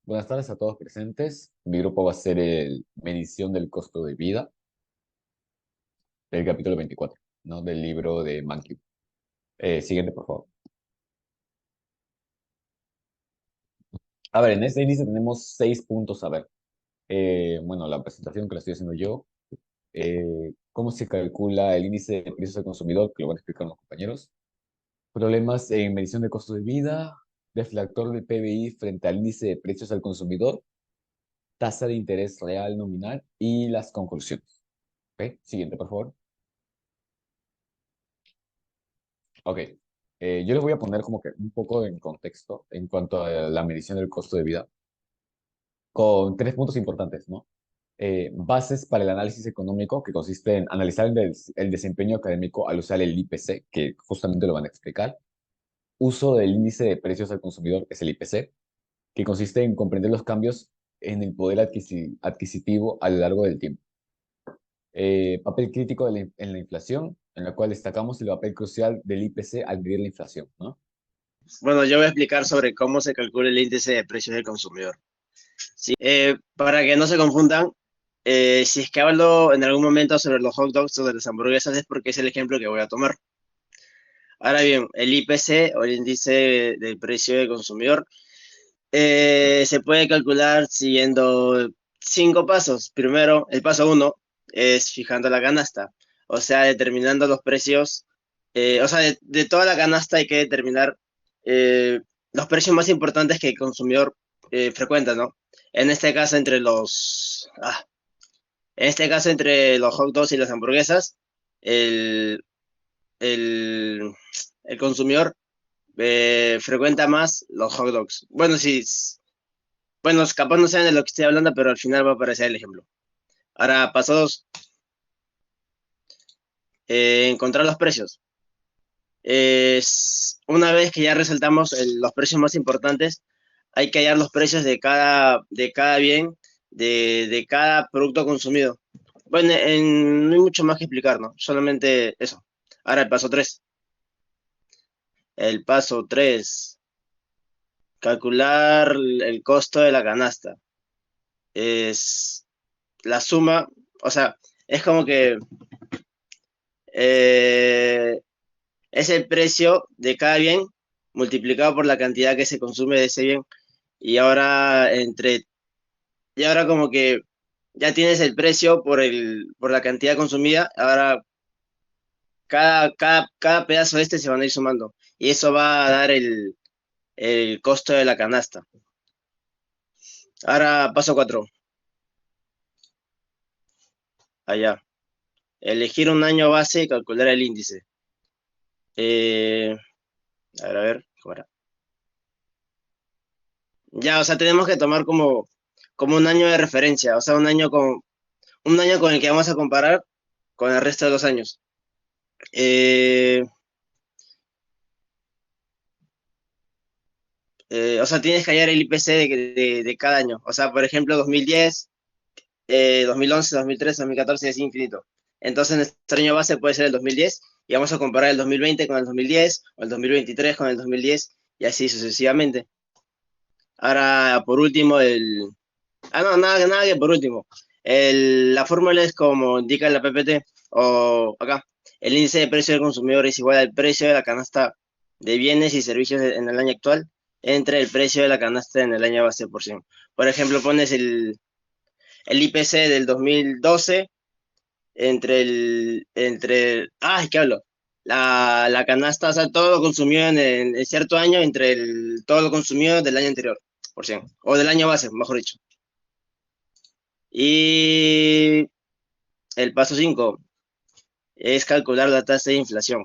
Buenas tardes a todos presentes. Mi grupo va a ser el medición del costo de vida del capítulo 24, ¿no? Del libro de Mankey. Siguiente, por favor. A ver, en este índice tenemos 6 puntos a ver. Bueno, la presentación que la estoy haciendo yo. Cómo se calcula el índice de precios al consumidor, que lo van a explicar los compañeros. Problemas en medición de costo de vida, deflactor del PBI frente al índice de precios al consumidor, tasa de interés real nominal y las conclusiones. ¿Ok? Siguiente, por favor. Ok, yo les voy a poner como que un poco en contexto en cuanto a la medición del costo de vida, con 3 puntos importantes, ¿no? Bases para el análisis económico, que consiste en analizar el desempeño académico al usar el IPC, que justamente lo van a explicar. Uso del índice de precios al consumidor, que es el IPC, que consiste en comprender los cambios en el poder adquisitivo a lo largo del tiempo. Papel crítico en la inflación, en la cual destacamos el papel crucial del IPC al medir la inflación, ¿no? Bueno, yo voy a explicar sobre cómo se calcula el índice de precios del consumidor. Sí, para que no se confundan, si es que hablo en algún momento sobre los hot dogs o de las hamburguesas es porque es el ejemplo que voy a tomar. Ahora bien, el IPC o el índice del precio del consumidor se puede calcular siguiendo 5 pasos. Primero, el paso uno es fijando la canasta, o sea, determinando los precios, o sea, de toda la canasta hay que determinar eh, los precios más importantes que el consumidor frecuenta, ¿no? En este caso, entre los hot dogs y las hamburguesas, el, el, el consumidor frecuenta más los hot dogs. Bueno, sí, bueno, capaz no saben de lo que estoy hablando, pero al final va a aparecer el ejemplo. Ahora, paso dos, encontrar los precios. Una vez que ya resaltamos los precios más importantes, hay que hallar los precios de cada bien, de cada producto consumido. Bueno, no hay mucho más que explicar, ¿no? Solamente eso. Ahora el paso 3. El paso 3, calcular el costo de la canasta. Es la suma, o sea, es como que eh, es el precio de cada bien multiplicado por la cantidad que se consume de ese bien. Y ahora y ahora como que ya tienes el precio por la cantidad consumida, ahora cada pedazo de este se van a ir sumando. Y eso va a dar el costo de la canasta. Ahora paso 4. Allá. Elegir un año base y calcular el índice. Eh, a ver, ¿cómo era? Ya, o sea, tenemos que tomar como un año de referencia, o sea, un año con el que vamos a comparar con el resto de los años. Eh, o sea, tienes que hallar el IPC de cada año. O sea, por ejemplo, 2010, 2011, 2013, 2014 y así infinito. Entonces, nuestro año base puede ser el 2010 y vamos a comparar el 2020 con el 2010 o el 2023 con el 2010 y así sucesivamente. Ahora, por último, no, nada que por último. La fórmula es como indica la PPT o acá. El índice de precio del consumidor es igual al precio de la canasta de bienes y servicios en el año actual entre el precio de la canasta en el año base por 100. Por ejemplo, pones el IPC del 2012 ¿qué hablo? La canasta, o sea, todo lo consumido en cierto año entre todo lo consumido del año anterior, por 100. O del año base, mejor dicho. Y el paso 5 es calcular la tasa de inflación.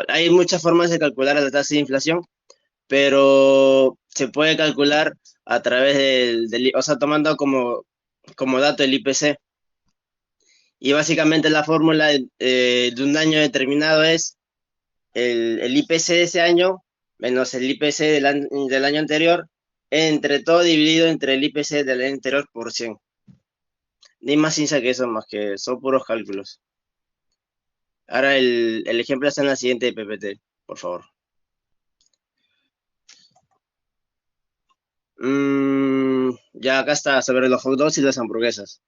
Hay muchas formas de calcular la tasa de inflación, pero se puede calcular a través o sea, tomando como dato el IPC. Y básicamente la fórmula de un año determinado es el IPC de ese año menos el IPC del año anterior, entre todo dividido entre el IPC del año anterior por 100. Ni más ciencia que eso, más que son puros cálculos. Ahora el ejemplo está en la siguiente PPT, por favor. Ya acá está sobre los hot dogs y las hamburguesas.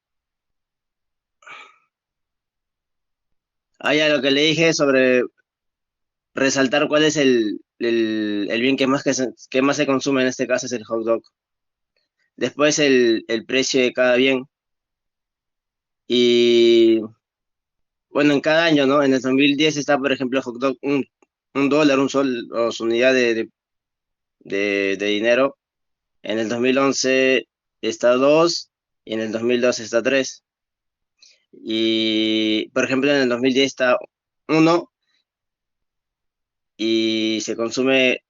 Ah, ya lo que le dije sobre resaltar cuál es el bien que más se consume en este caso es el hot dog. Después el precio de cada bien. Y bueno, en cada año, ¿no? En el 2010 está, por ejemplo, el hot dog un dólar, un sol o su unidad de dinero. En el 2011 está 2 y en el 2012 está 3. Y, por ejemplo, en el 2010 está 1 y se consume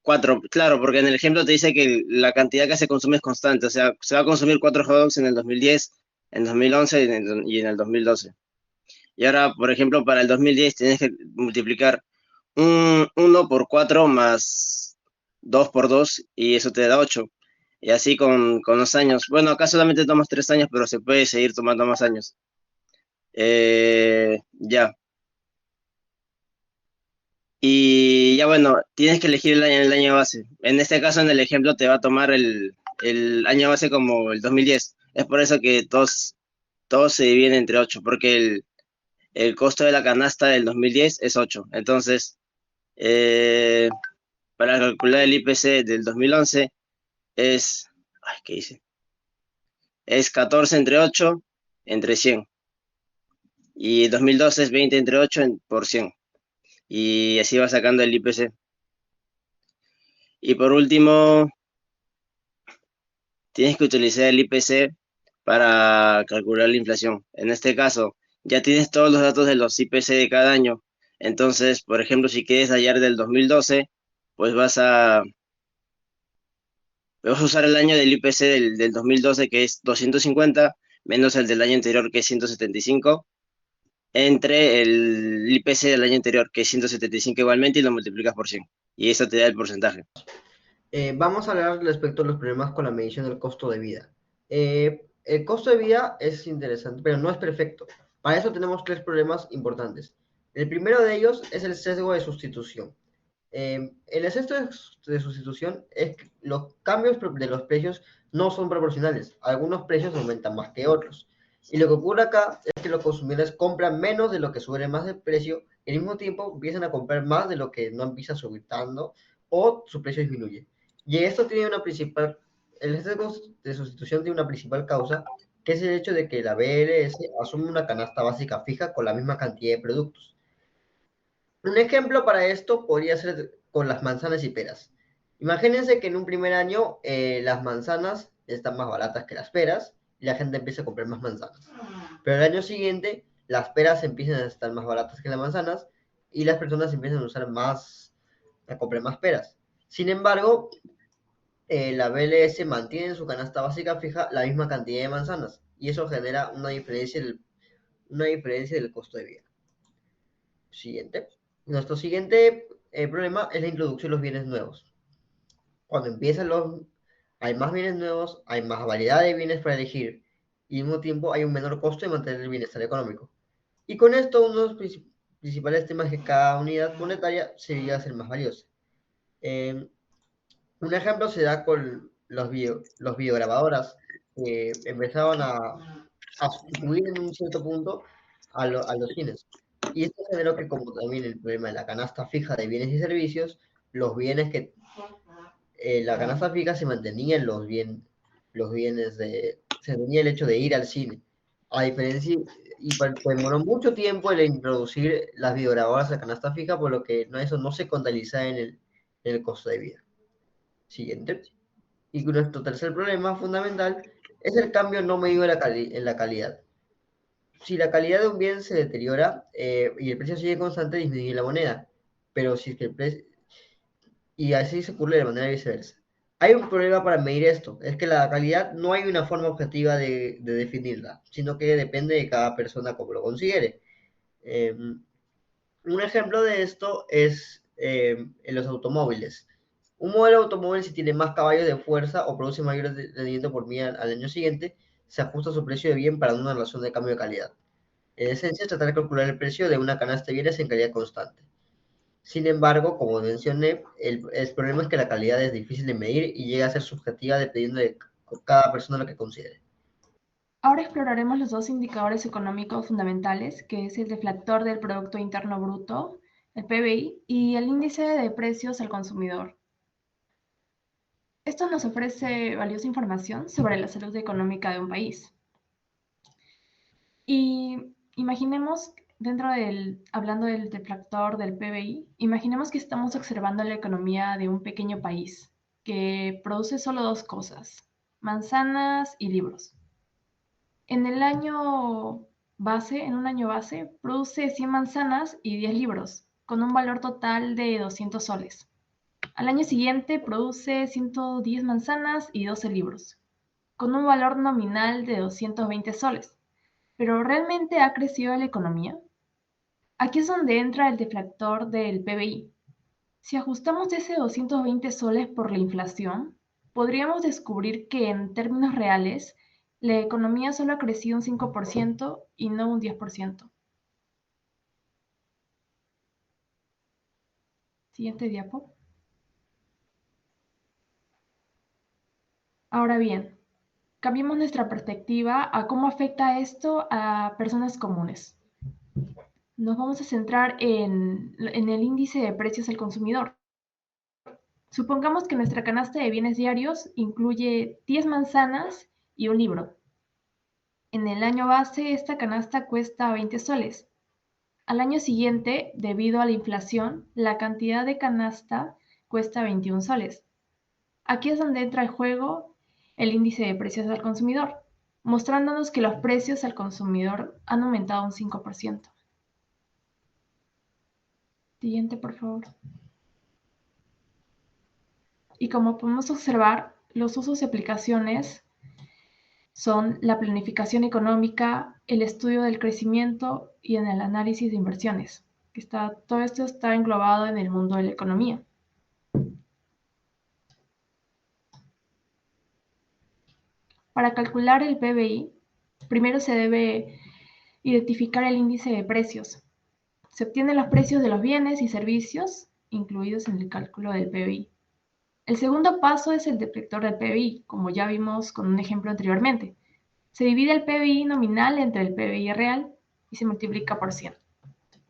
4. Claro, porque en el ejemplo te dice que la cantidad que se consume es constante. O sea, se va a consumir 4 hot dogs en el 2010, en 2011 y en el 2012. Y ahora, por ejemplo, para el 2010 tienes que multiplicar un 1 por 4 más 2 por 2 y eso te da 8. Y así con los años. Bueno, acá solamente tomas 3 años, pero se puede seguir tomando más años. Ya. Y ya bueno, tienes que elegir el año base. En este caso, en el ejemplo, te va a tomar el año base como el 2010. Es por eso que todos se dividen entre 8 porque el costo de la canasta del 2010 es 8. Entonces, eh, para calcular el IPC del 2011 es, ay, ¿qué dice? Es 14 entre 8 entre 100. Y 2012 es 20 entre 8 por 100. Y así va sacando el IPC. Y por último, tienes que utilizar el IPC para calcular la inflación. En este caso, ya tienes todos los datos de los IPC de cada año. Entonces, por ejemplo, si quieres hallar del 2012, pues vas a usar el año del IPC del 2012, que es 250, menos el del año anterior, que es 175, entre el IPC del año anterior, que es 175 igualmente, y lo multiplicas por 100. Y eso te da el porcentaje. Vamos a hablar respecto a los problemas con la medición del costo de vida. El costo de vida es interesante, pero no es perfecto. Para eso tenemos tres problemas importantes. El primero de ellos es el sesgo de sustitución. El exceso de sustitución es que los cambios de los precios no son proporcionales. Algunos precios aumentan más que otros. Y lo que ocurre acá es que los consumidores compran menos de lo que sube más el precio y al mismo tiempo empiezan a comprar más de lo que no empieza a subir tanto o su precio disminuye. Y esto tiene una principal, el exceso de sustitución tiene una principal causa, que es el hecho de que la BLS asume una canasta básica fija con la misma cantidad de productos. Un ejemplo para esto podría ser con las manzanas y peras. Imagínense que en un primer año las manzanas están más baratas que las peras y la gente empieza a comprar más manzanas. Pero el año siguiente las peras empiezan a estar más baratas que las manzanas y las personas empiezan a usar más, a comprar más peras. Sin embargo, la BLS mantiene en su canasta básica fija la misma cantidad de manzanas y eso genera una diferencia del costo de vida. Siguiente. Nuestro siguiente problema es la introducción de los bienes nuevos. Cuando hay más bienes nuevos, hay más variedad de bienes para elegir y al mismo tiempo hay un menor costo de mantener el bienestar económico. Y con esto uno de los principales temas es que cada unidad monetaria se llega a ser más valiosa. Eh, un ejemplo se da con los videograbadoras que empezaban a sustituir en un cierto punto a los cines. Y esto generó que, como también el problema de la canasta fija de bienes y servicios, los bienes que la canasta fija se mantenían los bienes se tenía el hecho de ir al cine. A diferencia, pues, demoró mucho tiempo el introducir las videograbadoras a canasta fija, por lo que eso no se contabiliza en el costo de vida. Siguiente. Y nuestro tercer problema fundamental es el cambio no medido en la calidad. Si la calidad de un bien se deteriora y el precio sigue constante, disminuye la moneda. Pero si es que el precio... Y así se ocurre de manera viceversa. Hay un problema para medir esto, es que la calidad no hay una forma objetiva de definirla, sino que depende de cada persona como lo considere. Un ejemplo de esto es en los automóviles. Un modelo de automóvil, si tiene más caballos de fuerza o produce mayor rendimiento por milla al año siguiente, se ajusta su precio de bien para una relación de cambio de calidad. En esencia, tratar de calcular el precio de una canasta de bienes en calidad constante. Sin embargo, como mencioné, el problema es que la calidad es difícil de medir y llega a ser subjetiva dependiendo de cada persona lo que considere. Ahora exploraremos los dos indicadores económicos fundamentales, que es el deflactor del Producto Interno Bruto, el PBI, y el índice de precios al consumidor. Esto nos ofrece valiosa información sobre la salud económica de un país. Y imaginemos, hablando del deflactor del PBI, imaginemos que estamos observando la economía de un pequeño país que produce solo dos cosas, manzanas y libros. En un año base, produce 100 manzanas y 10 libros, con un valor total de 200 soles. Al año siguiente produce 110 manzanas y 12 libros, con un valor nominal de 220 soles. ¿Pero realmente ha crecido la economía? Aquí es donde entra el deflactor del PBI. Si ajustamos ese 220 soles por la inflación, podríamos descubrir que en términos reales, la economía solo ha crecido un 5% y no un 10%. Siguiente diapo. Ahora bien, cambiemos nuestra perspectiva a cómo afecta esto a personas comunes. Nos vamos a centrar en el índice de precios al consumidor. Supongamos que nuestra canasta de bienes diarios incluye 10 manzanas y un libro. En el año base, esta canasta cuesta 20 soles. Al año siguiente, debido a la inflación, la cantidad de canasta cuesta 21 soles. Aquí es donde entra en juego el índice de precios al consumidor, mostrándonos que los precios al consumidor han aumentado un 5%. Siguiente, por favor. Y como podemos observar, los usos y aplicaciones son la planificación económica, el estudio del crecimiento y en el análisis de inversiones. Todo esto está englobado en el mundo de la economía. Para calcular el PBI, primero se debe identificar el índice de precios. Se obtienen los precios de los bienes y servicios incluidos en el cálculo del PBI. El segundo paso es el deflector del PBI, como ya vimos con un ejemplo anteriormente. Se divide el PBI nominal entre el PBI real y se multiplica por 100.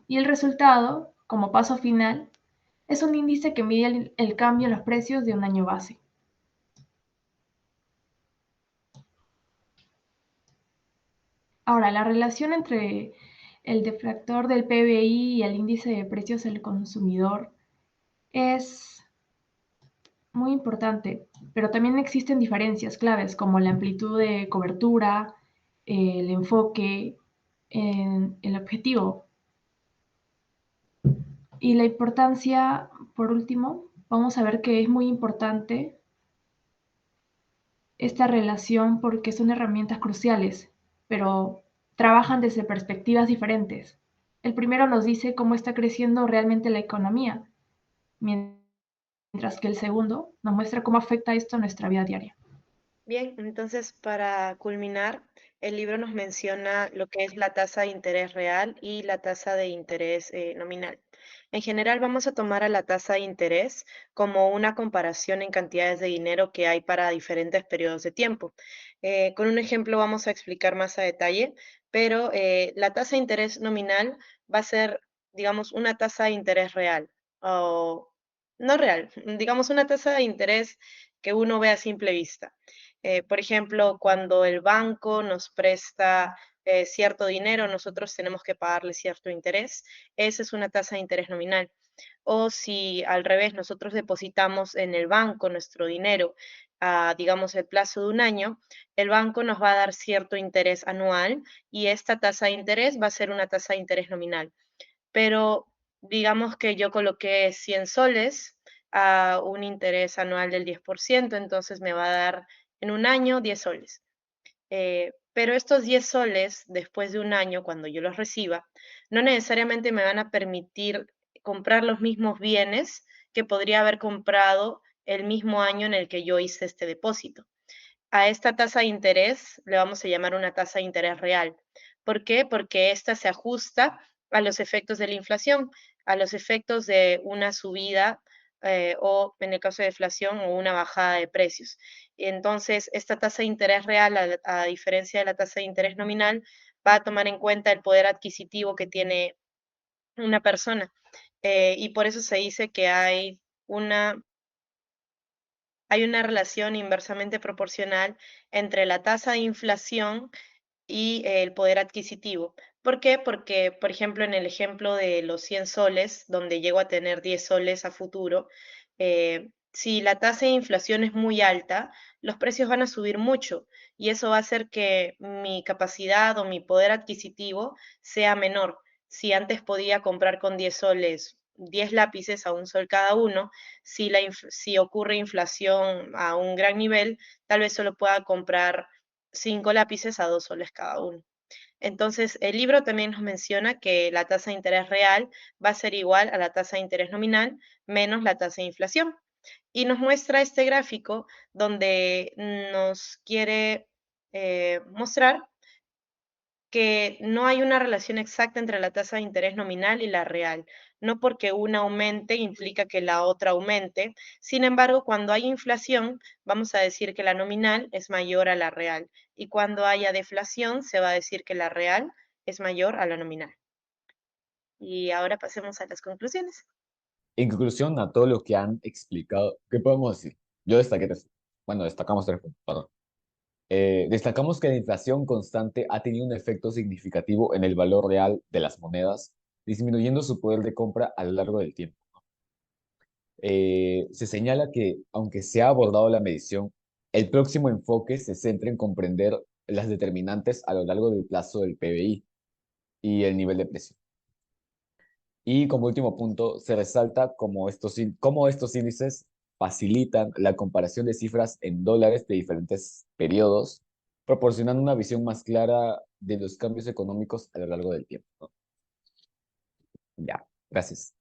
Y el resultado, como paso final, es un índice que mide el cambio en los precios de un año base. Ahora, la relación entre el deflactor del PBI y el índice de precios al consumidor es muy importante, pero también existen diferencias claves como la amplitud de cobertura, el enfoque, el objetivo. Y la importancia, por último, vamos a ver que es muy importante esta relación porque son herramientas cruciales, pero trabajan desde perspectivas diferentes. El primero nos dice cómo está creciendo realmente la economía, mientras que el segundo nos muestra cómo afecta esto a nuestra vida diaria. Bien, entonces para culminar, el libro nos menciona lo que es la tasa de interés real y la tasa de interés nominal. En general vamos a tomar a la tasa de interés como una comparación en cantidades de dinero que hay para diferentes periodos de tiempo. Con un ejemplo vamos a explicar más a detalle, pero la tasa de interés nominal va a ser, digamos, una tasa de interés real o no real, digamos una tasa de interés que uno ve a simple vista. Por ejemplo, cuando el banco nos presta cierto dinero, nosotros tenemos que pagarle cierto interés. Esa es una tasa de interés nominal. O si al revés, nosotros depositamos en el banco nuestro dinero a, digamos, el plazo de un año, el banco nos va a dar cierto interés anual y esta tasa de interés va a ser una tasa de interés nominal. Pero digamos que yo coloqué 100 soles a un interés anual del 10%, entonces me va a dar en un año 10 soles. Pero estos 10 soles, después de un año, cuando yo los reciba, no necesariamente me van a permitir comprar los mismos bienes que podría haber comprado el mismo año en el que yo hice este depósito. A esta tasa de interés le vamos a llamar una tasa de interés real. ¿Por qué? Porque esta se ajusta a los efectos de la inflación. a los efectos de una subida o, en el caso de deflación, o una bajada de precios. Entonces, esta tasa de interés real, a diferencia de la tasa de interés nominal, va a tomar en cuenta el poder adquisitivo que tiene una persona. Y por eso se dice que hay una relación inversamente proporcional entre la tasa de inflación y el poder adquisitivo. ¿Por qué? Porque, por ejemplo, en el ejemplo de los 100 soles, donde llego a tener 10 soles a futuro, si la tasa de inflación es muy alta, los precios van a subir mucho y eso va a hacer que mi capacidad o mi poder adquisitivo sea menor. Si antes podía comprar con 10 soles 10 lápices a un sol cada uno, si ocurre inflación a un gran nivel, tal vez solo pueda comprar 5 lápices a 2 soles cada uno. Entonces, el libro también nos menciona que la tasa de interés real va a ser igual a la tasa de interés nominal menos la tasa de inflación. Y nos muestra este gráfico donde nos quiere mostrar que no hay una relación exacta entre la tasa de interés nominal y la real. No porque una aumente implica que la otra aumente. Sin embargo, cuando hay inflación, vamos a decir que la nominal es mayor a la real. Y cuando haya deflación, se va a decir que la real es mayor a la nominal. Y ahora pasemos a las conclusiones. En conclusión a todo lo que han explicado, ¿qué podemos decir? Yo destaqué tres. Bueno, destacamos tres puntos, perdón. Destacamos que la inflación constante ha tenido un efecto significativo en el valor real de las monedas, disminuyendo su poder de compra a lo largo del tiempo. Se señala que, aunque se ha abordado la medición, el próximo enfoque se centra en comprender las determinantes a lo largo del plazo del PBI y el nivel de precio. Y como último punto, se resalta cómo estos índices facilitan la comparación de cifras en dólares de diferentes periodos, proporcionando una visión más clara de los cambios económicos a lo largo del tiempo, ¿no? Ya, gracias.